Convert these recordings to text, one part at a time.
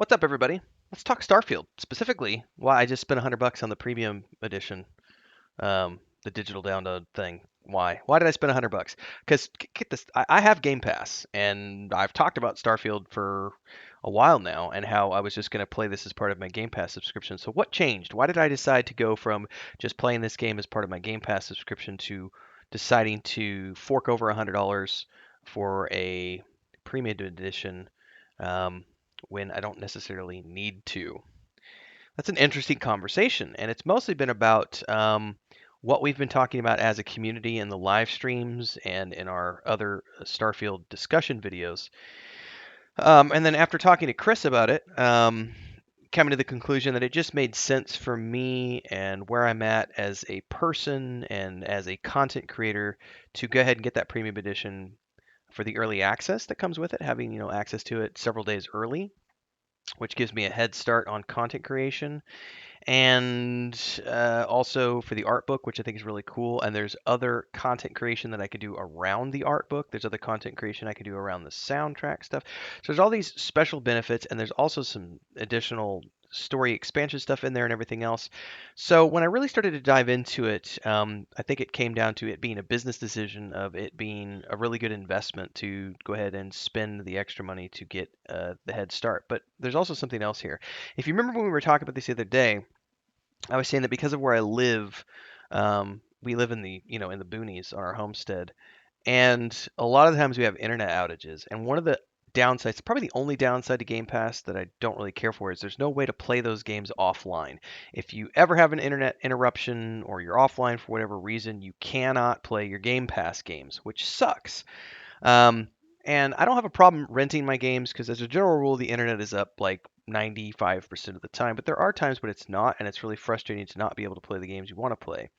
What's up, everybody? Let's talk Starfield. Specifically, why I just spent $100 on the premium edition, the digital download thing. Why? Why did I spend $100? Because get this, I have Game Pass, and I've talked about Starfield for a while now, and how I was just going to play this as part of my Game Pass subscription. So what changed? Why did I decide to go from just playing this game as part of my Game Pass subscription to deciding to fork over $100 for a premium edition? Um, when I don't necessarily need to. That's an interesting conversation, and it's mostly been about what we've been talking about as a community in the live streams and in our other Starfield discussion videos. And then after talking to Chris about it, coming to the conclusion that it just made sense for me and where I'm at as a person and as a content creator to go ahead and get that premium edition for the early access that comes with it, having access to it several days early, which gives me a head start on content creation, and also for the art book, which I think is really cool. And there's other content creation that I could do around the art book. There's other content creation I could do around the soundtrack stuff. So there's all these special benefits, and there's also some additional story expansion stuff in there and everything else. So when I really started to dive into it, I think it came down to it being a business decision, of it being a really good investment to go ahead and spend the extra money to get the head start. But there's also something else here. If you remember when we were talking about this the other day, I was saying that because of where I live, we live in the boonies on our homestead, and a lot of the times we have internet outages. And one of the downsides, probably the only downside to Game Pass that I don't really care for, is there's no way to play those games offline. If you ever have an internet interruption or you're offline for whatever reason, you cannot play your Game Pass games, which sucks. Um, and I don't have a problem renting my games because, as a general rule, the internet is up like 95% of the time. But there are times when it's not, and it's really frustrating to not be able to play the games you want to play.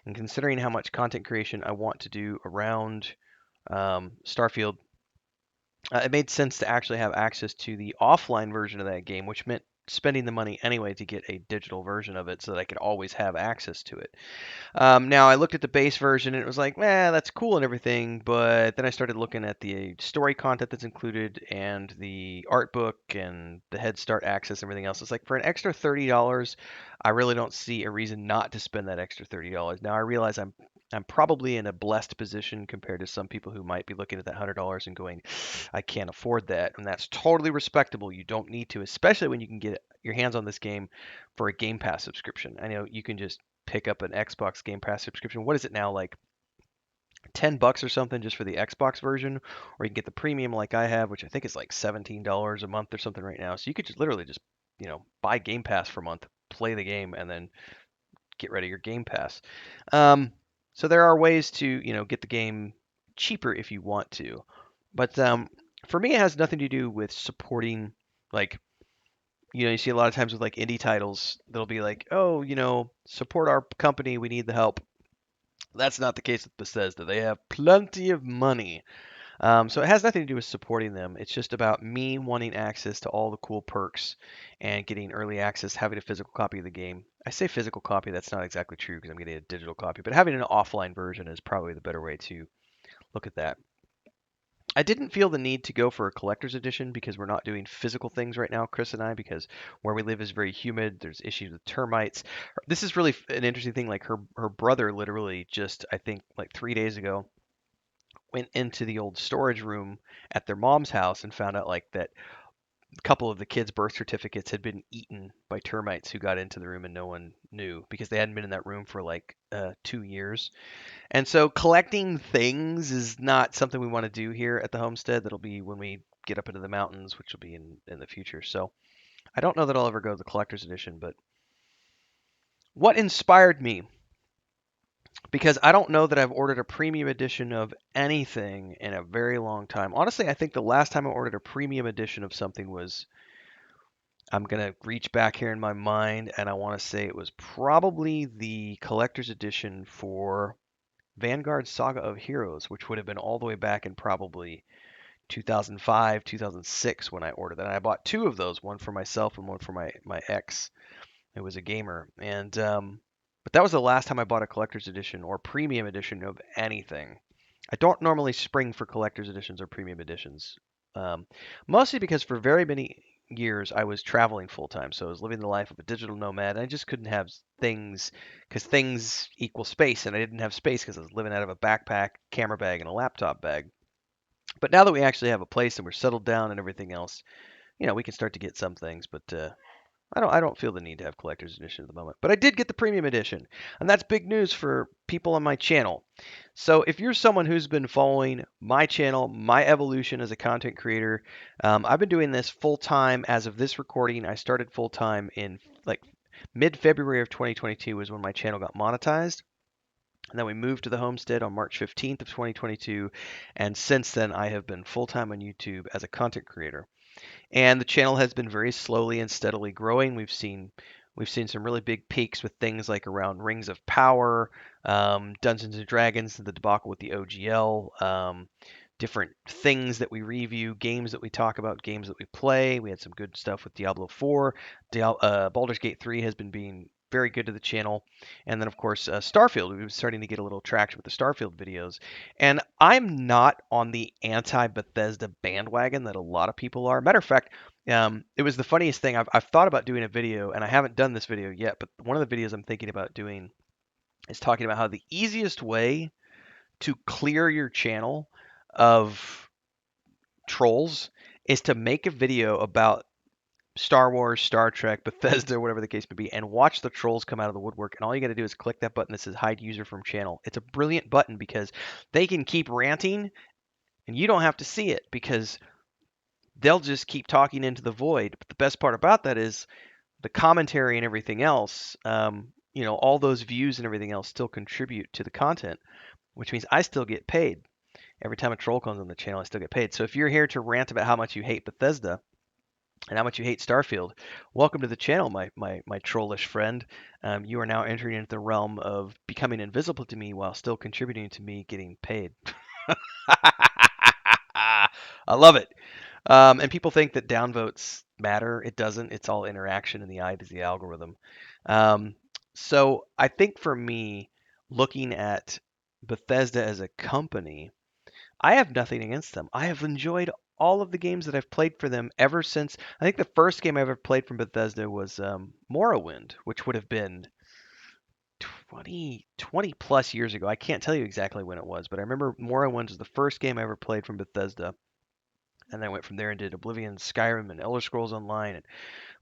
And considering how much content creation I want to do around Starfield, it made sense to actually have access to the offline version of that game, which meant spending the money anyway to get a digital version of it so that I could always have access to it. Now I looked at the base version and it was like, that's cool and everything, but then I started looking at the story content that's included and the art book and the Head Start access and everything else. It's like for an extra $30, I really don't see a reason not to spend that extra $30. Now I realize I'm probably in a blessed position compared to some people who might be looking at that $100 and going, I can't afford that, and that's totally respectable. You don't need to, especially when you can get your hands on this game for a Game Pass subscription. I know you can just pick up an Xbox Game Pass subscription. What is it now, like $10 or something just for the Xbox version, or you can get the premium like I have, which I think is like $17 a month or something right now. So you could just literally just buy Game Pass for a month, play the game, and then get rid of your Game Pass. Um, so there are ways to get the game cheaper if you want to, but for me it has nothing to do with supporting, like, you see a lot of times with like indie titles, they'll be like, oh, support our company, we need the help. That's not the case with Bethesda. They have plenty of money. So it has nothing to do with supporting them. It's just about me wanting access to all the cool perks and getting early access, having a physical copy of the game. I say physical copy, that's not exactly true because I'm getting a digital copy, but having an offline version is probably the better way to look at that. I didn't feel the need to go for a collector's edition because we're not doing physical things right now, Chris and I, because where we live is very humid. There's issues with termites. This is really an interesting thing. Like her brother literally just, I think, like 3 days ago, went into the old storage room at their mom's house and found out like that a couple of the kids' birth certificates had been eaten by termites who got into the room and no one knew because they hadn't been in that room for like 2 years. And so collecting things is not something we want to do here at the homestead. That'll be when we get up into the mountains, which will be in the future. So I don't know that I'll ever go to the collector's edition, but what inspired me, because I don't know that I've ordered a premium edition of anything in a very long time. Honestly, I think the last time I ordered a premium edition of something was, I'm going to reach back here in my mind, and I want to say it was probably the collector's edition for Vanguard Saga of Heroes, which would have been all the way back in probably 2005, 2006 when I ordered that. And I bought two of those, one for myself and one for my ex, who was a gamer. And but that was the last time I bought a collector's edition or premium edition of anything. I don't normally spring for collector's editions or premium editions, um, mostly because for very many. years, I was traveling full time. So I was living the life of a digital nomad. And I just couldn't have things because things equal space, and I didn't have space because I was living out of a backpack, camera bag, and a laptop bag. But now that we actually have a place and we're settled down and everything else, we can start to get some things. But I don't feel the need to have collector's edition at the moment. But I did get the premium edition, and that's big news for people on my channel. So if you're someone who's been following my channel, my evolution as a content creator, I've been doing this full time as of this recording. I started full time in like mid-February of 2022 was when my channel got monetized. And then we moved to the homestead on March 15th of 2022, and since then I have been full time on YouTube as a content creator. And the channel has been very slowly and steadily growing. We've seen some really big peaks with things like around Rings of Power, Dungeons and Dragons, the debacle with the OGL, different things that we review, games that we talk about, games that we play. We had some good stuff with Diablo 4. Baldur's Gate 3 has been being very good to the channel. And then, of course, Starfield. We've been starting to get a little traction with the Starfield videos. And I'm not on the anti-Bethesda bandwagon that a lot of people are. Matter of fact, it was the funniest thing. I've thought about doing a video, and I haven't done this video yet, but one of the videos I'm thinking about doing is talking about how the easiest way to clear your channel of trolls is to make a video about Star Wars, Star Trek, Bethesda, whatever the case may be, and watch the trolls come out of the woodwork. And all you got to do is click that button that says hide user from channel. It's a brilliant button because they can keep ranting and you don't have to see it because they'll just keep talking into the void. But the best part about that is the commentary and everything else, all those views and everything else still contribute to the content, which means I still get paid. Every time a troll comes on the channel, I still get paid. So if you're here to rant about how much you hate Bethesda and how much you hate Starfield, welcome to the channel, my trollish friend. You are now entering into the realm of becoming invisible to me while still contributing to me getting paid. I love it. And people think that downvotes matter. It doesn't. It's all interaction in the eye of the algorithm. Um, so I think for me, looking at Bethesda as a company, I have nothing against them. I have enjoyed all of the games that I've played for them ever since. I think the first game I ever played from Bethesda was Morrowind, which would have been 20 plus years ago. I can't tell you exactly when it was, but I remember Morrowind was the first game I ever played from Bethesda. And then I went from there and did Oblivion, Skyrim, and Elder Scrolls Online, and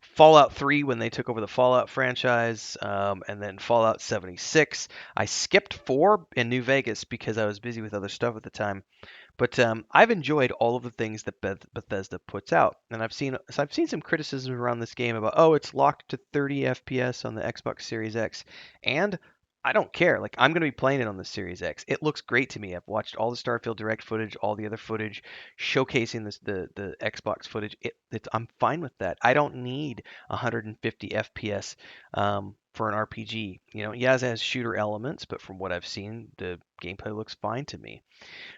Fallout 3 when they took over the Fallout franchise, and then Fallout 76. I skipped 4 in New Vegas because I was busy with other stuff at the time. But I've enjoyed all of the things that Bethesda puts out, and I've seen some criticism around this game about it's locked to 30 FPS on the Xbox Series X, and I don't care. Like I'm going to be playing it on the Series X. It looks great to me. I've watched all the Starfield Direct footage, all the other footage showcasing the Xbox footage. I'm fine with that. I don't need 150 FPS for an RPG. Yeah, it has shooter elements, but from what I've seen, the gameplay looks fine to me.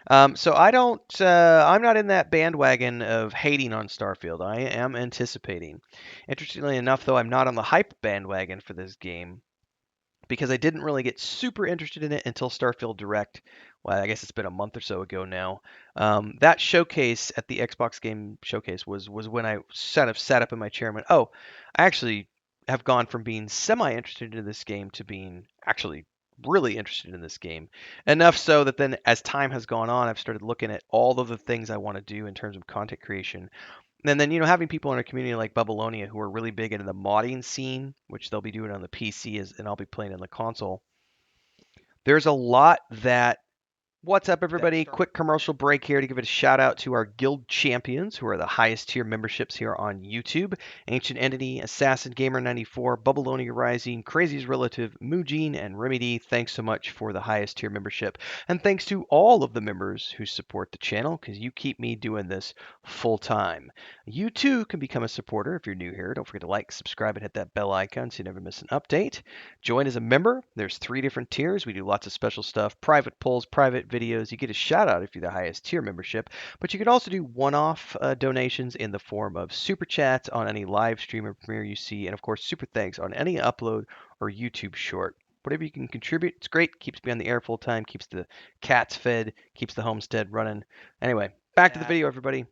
So I don't. I'm not in that bandwagon of hating on Starfield. I am anticipating. Interestingly enough, though, I'm not on the hype bandwagon for this game because I didn't really get super interested in it until Starfield Direct. Well, I guess it's been a month or so ago now. That showcase at the Xbox Game Showcase was when I sort of sat up in my chair and went, "Oh, I actually have gone from being semi-interested in this game to being actually really interested in this game." Enough so that then, as time has gone on, I've started looking at all of the things I want to do in terms of content creation. And then, having people in a community like Babylonia who are really big into the modding scene, which they'll be doing on the PC, and I'll be playing on the console. There's a lot that What's up, everybody? Quick commercial break here to give it a shout out to our guild champions, who are the highest tier memberships here on YouTube: Ancient Entity, Assassin Gamer 94, Babylonia Rising, Crazy's Relative, Mujin, and Remedy. Thanks so much for the highest tier membership, and thanks to all of the members who support the channel, because you keep me doing this full time. You too can become a supporter if you're new here. Don't forget to like, subscribe, and hit that bell icon so you never miss an update. Join as a member. There's 3 different tiers. We do lots of special stuff: private polls, private videos. You get a shout out if you're the highest tier membership, but you can also do one-off donations in the form of super chats on any live stream or premiere you see, and of course super thanks on any upload or YouTube short. Whatever you can contribute, it's great. Keeps me on the air full time, keeps the cats fed, keeps the homestead running. Anyway, back to the video, everybody.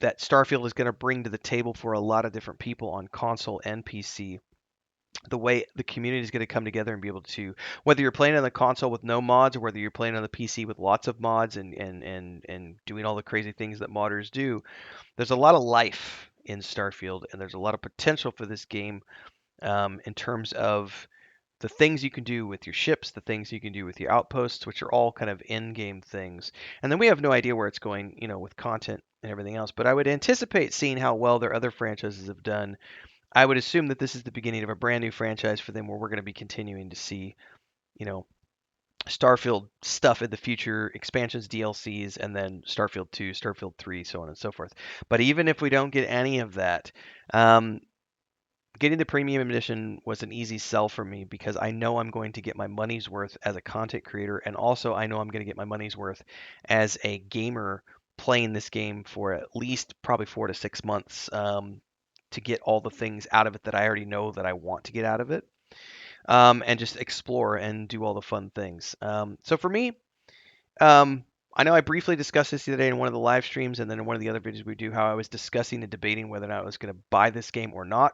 that Starfield is going to bring to the table for a lot of different people on console and PC. The way the community is going to come together and be able to, whether you're playing on the console with no mods or whether you're playing on the PC with lots of mods and doing all the crazy things that modders do, there's a lot of life in Starfield and there's a lot of potential for this game in terms of the things you can do with your ships, the things you can do with your outposts, which are all kind of in-game things. And then we have no idea where it's going, with content and everything else. But I would anticipate seeing how well their other franchises have done. I would assume that this is the beginning of a brand new franchise for them where we're going to be continuing to see, you know, Starfield stuff in the future, expansions, DLCs, and then Starfield 2, Starfield 3, so on and so forth. But even if we don't get any of that, um, getting the premium edition was an easy sell for me because I know I'm going to get my money's worth as a content creator, and also I know I'm going to get my money's worth as a gamer playing this game for at least probably 4 to 6 months to get all the things out of it that I already know that I want to get out of it, and just explore and do all the fun things. So for me, I know I briefly discussed this the other day in one of the live streams, and then in one of the other videos we do, how I was discussing and debating whether or not I was going to buy this game or not.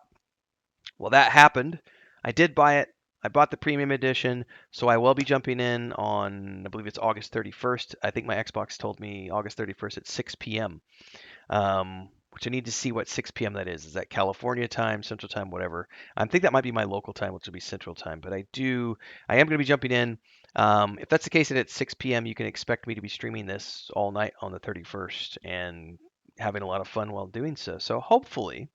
Well, that happened. I did buy it. I bought the premium edition, so I will be jumping in on, I believe it's August 31st. I think my Xbox told me August 31st at 6 p.m. Which I need to see what 6 p.m. that is. Is that California time, Central time, whatever? I think that might be my local time, which will be Central time. But I am going to be jumping in. If that's the case, that at 6 p.m. you can expect me to be streaming this all night on the 31st and having a lot of fun while doing so. So hopefully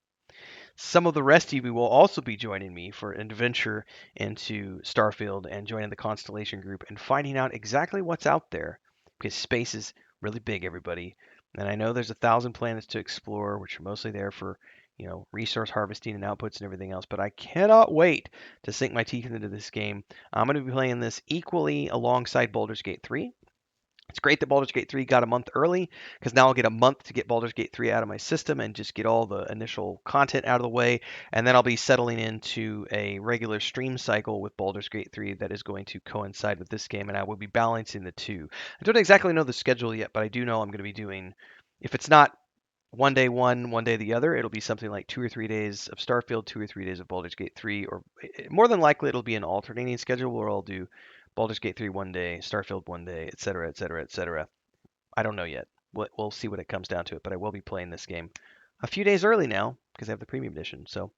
some of the rest of you will also be joining me for an adventure into Starfield and joining the Constellation group and finding out exactly what's out there because space is really big, everybody. And I know there's 1,000 planets to explore, which are mostly there for, resource harvesting and outputs and everything else. But I cannot wait to sink my teeth into this game. I'm going to be playing this equally alongside Baldur's Gate 3. It's great that Baldur's Gate 3 got a month early because now I'll get a month to get Baldur's Gate 3 out of my system and just get all the initial content out of the way. And then I'll be settling into a regular stream cycle with Baldur's Gate 3 that is going to coincide with this game, and I will be balancing the two. I don't exactly know the schedule yet, but I do know I'm going to be doing, if it's not one day one day the other, it'll be something like 2 or 3 days of Starfield, 2 or 3 days of Baldur's Gate 3, or more than likely it'll be an alternating schedule where I'll do Baldur's Gate 3 one day, Starfield one day, etc., etc., etc. I don't know yet. We'll see what it comes down to it, but I will be playing this game a few days early now because I have the premium edition. So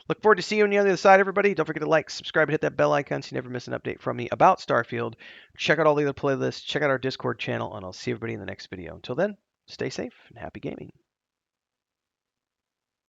look forward to seeing you on the other side, everybody. Don't forget to like, subscribe, and hit that bell icon so you never miss an update from me about Starfield. Check out all the other playlists, check out our Discord channel, and I'll see everybody in the next video. Until then, stay safe and happy gaming.